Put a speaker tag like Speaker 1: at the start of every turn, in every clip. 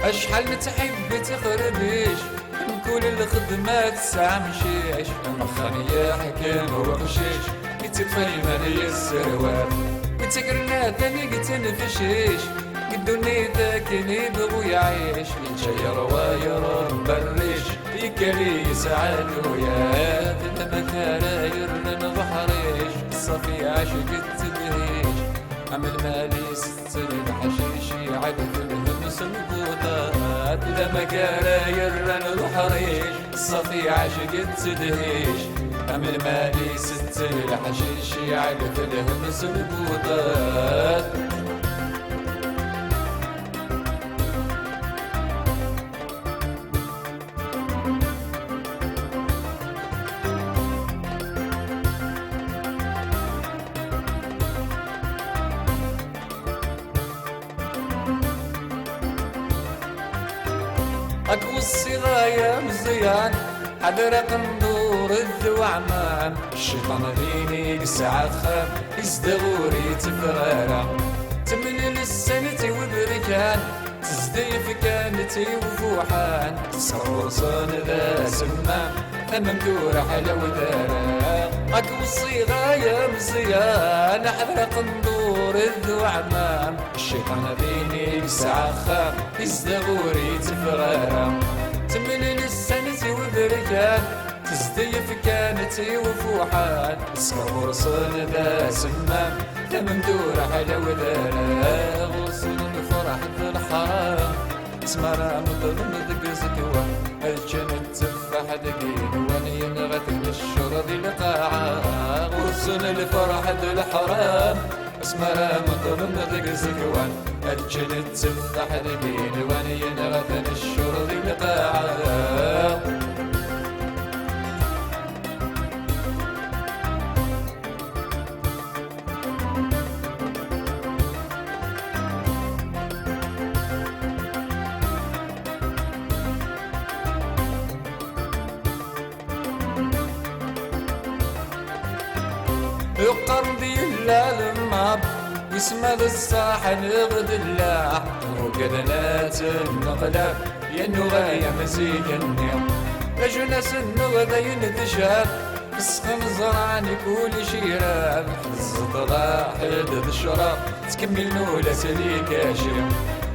Speaker 1: اشحال متحب تخربيش من كل الخدمات ساعة مشيش مخانية حكام وقشيش يتفاي مالي السروال يتكرنا ثاني قتنفشيش قدوني ذاك يبغو يعيش يتشير واير مبريش يكالي يسعد وياه لما كان يرن بحريش الصافي عاشق التدريج عمل مالي ست الحشيش يعد الهمس البوطات لما كان يرن بحريش الصافي عاشق التدريج عمل مالي ست الحشيش يعد الهمس البوطات اكو الصغايا مزيان حضرق ندور الذوعمان الشيطان ديني قسعة خام يزدغوري تفرارة تمن السنة وبركان تزديف كانتي وفوحان تصور صون ذا سمان اما مدور حلا ودارا اكو الصغايا مزيان حضرق ندور الذوعمان الشيطان ديني قسعة خام يزدغوري تفرارة تمن السنة وبركان تزديف كانتي وفوحان صور صون ذا سمان لما مدور حلا ودارا غصن الفرح ذا الحرام سمرا مظلم ذق زكوة الجنة تفاح دقين واني نغث الشرط القاعة غصن الفرح ذا الحرام اسمرا مظلم ذق زكوة الجنة تفاح دقين واني نغث الشرط القاعة القرن ديال الماب يسمى بالصاحن غد الله وقدنات النقلة ينو غاية مزيد النيم أجناس النغذا ينتشاب السخن زرعني كل شيراب الزطلاح حدد الشراب تكمل نولة سليك أشيم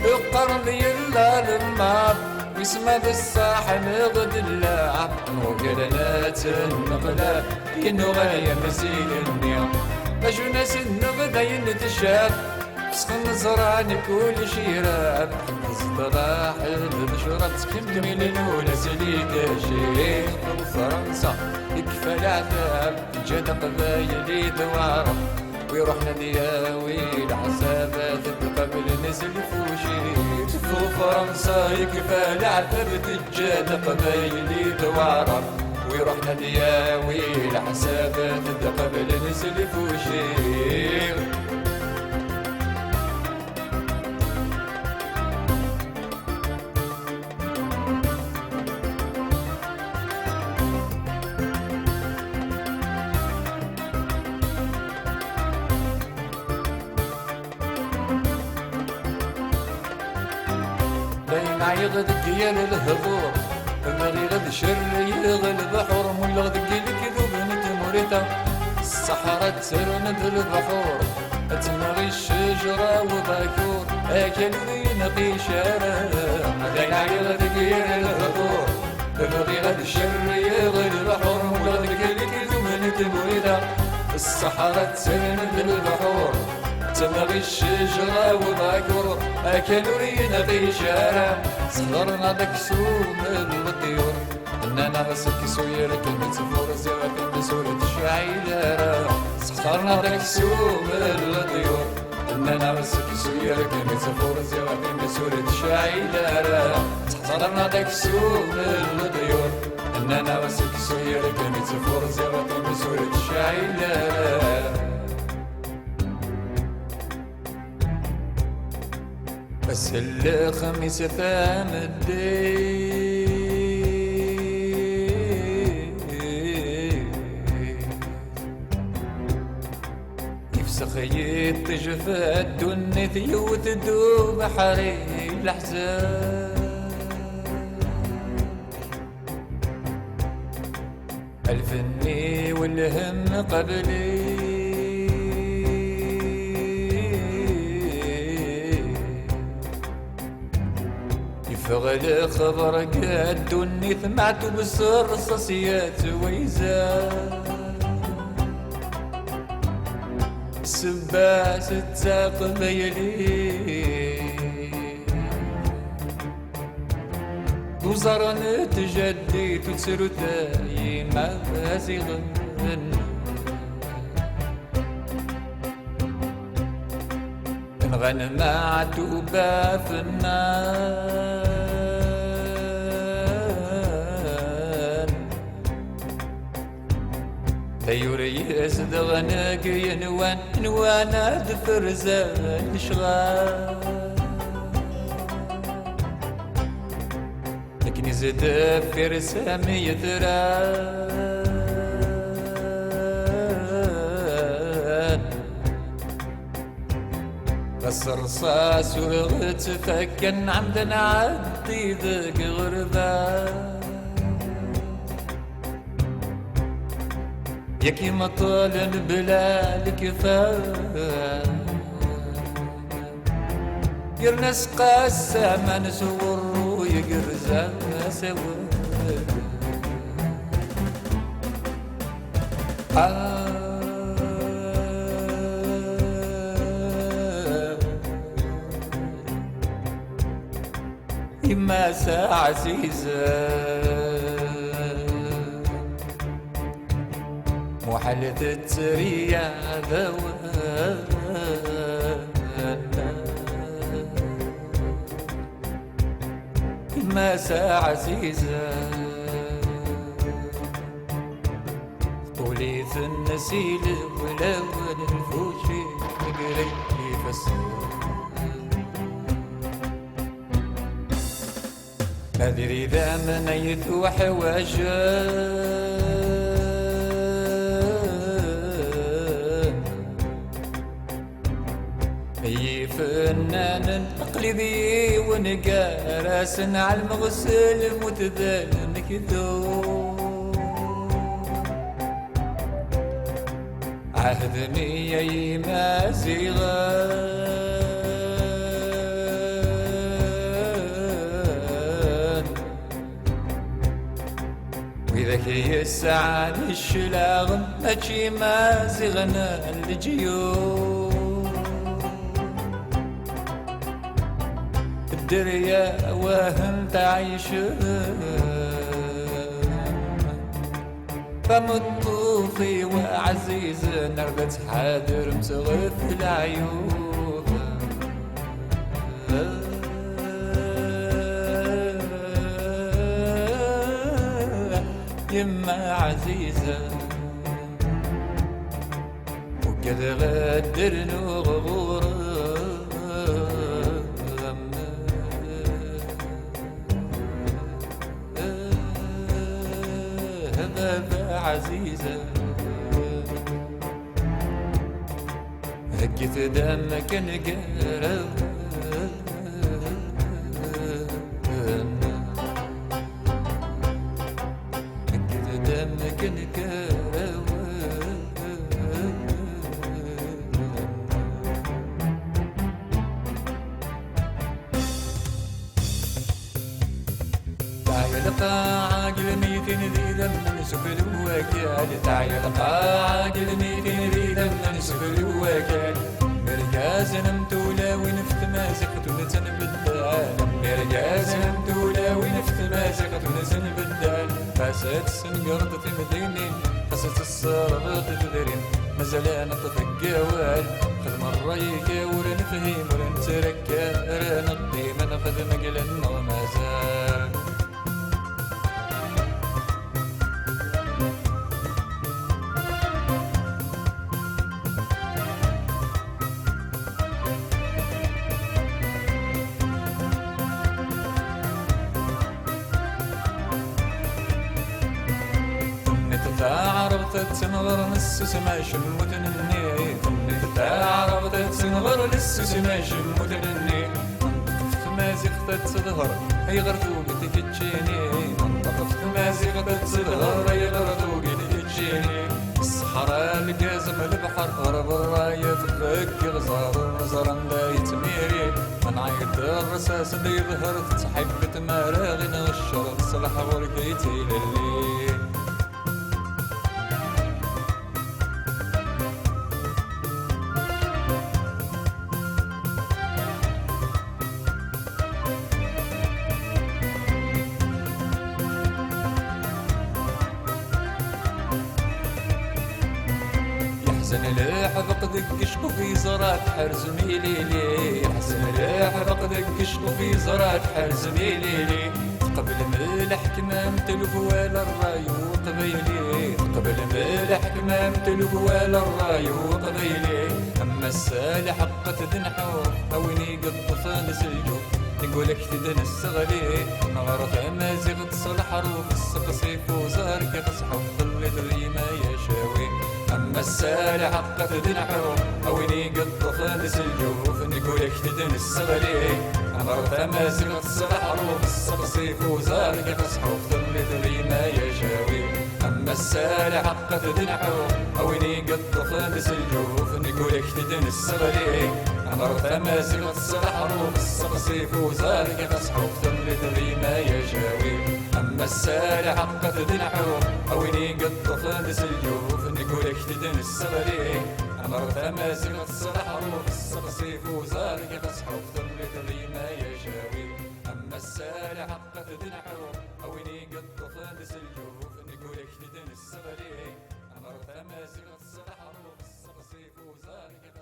Speaker 1: القرن ديال الماب يسمى بالصاحن غد الله وقدنات النقلة ينو غاية مزيد النيم أجناس النغذا ينتشاب سخن زرعني كل شيراب الزطلاح حدد الشراب تكمل نولة سليك أشيم فرنسا يكفى العذاب جات قبايلي دوارة ويروحنا دياوي العذابات قبل نزل فوشي في فرنسا يكفى العذاب تجاد قبايلي دوارة ويروحنا دياوي العذابات قبل نزل فوشي بين عيغ دقيال الهبور بغي غد شر يغل بحور مولا دقي الكذوب بنت موريتا الصحراء تسرن بالبحور تنغي الشجرة وباكور اكل ينقي شارع بين عيغ دقيال الهبور بغي غد شر يغل بحور مولا دقي الكذوب بنت موريتا الصحراء تسرن بالبحور تمغي الشجرة وباكور أكلوا ينغي شارع صغرنا داك سوم الطيور إننا غسك سوير كلمة فور زيغة بسورة الشعيرة صغرنا داك سوم الطيور إننا غسك سوير كلمة فور زيغة بسورة الشعيرة صغرنا داك سوم الطيور إننا غسك سوير كلمة فور زيغة بسورة الشعيرة بس الخميس فام الدين يفسخ يتجفى الدنيا وتدوب حري الأحزان الفني والهم قبلي يفغل خبر قدوني ثمعت بسر رصاصيات ويزاد سباس تساق بيلي وزرن تجدي تسر تاي ما زغن نغنم عتوبة في النار ثيوري يزدغنك ينوان نوانا دفر زال شغال لكن زد في رسامي يدران بس رصاص ورغت فكن عمدا عدي ذاك غربان ياكي مطال بلا الكفاف يرنس قاسة ما نسور ويقرزا سوا يما ساعة عزيزة محلة التريا ذوان ما ساعة عزيزة طولي في النسيل ولون الفوشي قريب فسر ما ادري اذا منيت وحواجه اي فنان تقليدي ونقارس على المغسل متبان كذوب عهدني اي ما زيغان وذاك يسعى الشلاغم ماشي ما زغنا الجيوب الدريا وهم تعيش فمطوفي وعزيز نربت حاضر متغف العيوب يما عزيزة وقد غدر نغور عزيزة هكت دمك نقرب هكت دمك نقرب تعال قاعد الميتين ذي دم نسفل وكال تعال قاعد الميتين ذي دم نسفل وكال مركز نمتولا ونفت ما زقت ونزن بالدال مركز نمتولا ونفت ما زقت ونزن بالدال فاسد سنقرض في مدينين قصة الصرغ تدرين مازال انا تفقوال خذ مرة يكاور نفهم ولا نتركا نقضي ما ناخذ مقلنا ومازال عرفت تنغر نسس ما شموت الني عرفت تنغر نسس ما شموت الني منطق ما زخت تظهر هي غرتو بتكتشيني منطق في مازيغ تتسدهر يا الردوق اللي تجيني الصحراء القازم البحر غرب الراية تفك غزار زرن لا يتميري من عيد الرصاص اللي يظهر تحب تمارغ نغشر تصلح ورقيتي لليل حزن لاحظ دق شكو في زرات حرز ميليلي حزن لاحظ دق شكو في زرات حرز ميليلي قبل ملح كمام تلقوال الراي وقبيلي قبل ملح كمام تلقوال الراي وقبيلي اما السالح حقت دنحو اويني قد فانس الجو نقولك تدن السغلي نغرق مازيغ تصلح روف السقسيف وزارك تصحف ظلت الريما يشاوي اما السالح حقت دنحو اويني قد فانس الجوف نقولك تدن السغلي نغرق مازيغ تصلح روف السقسيف وزارك تصحف ظلت الريما يشاوي اما السالح حقت دنحو اويني قد فانس الجوف نقولك تدن السغلي أمر مازيغ تصلح روف السقسيف وزارك تصحف ثملة الريما يجاوي أما السالح حقت دنحو أويني قد فانس الجوف نقولك تدن السغلي أمر مازيغ تصلح روف السقسيف وزارك تصحف ثملة الريما يجاوي أما السالح حقت دنحو أويني قد فانس الجوف نقولك تدن السغلي أمر مازيغ تصلح روف السقسيف وزارك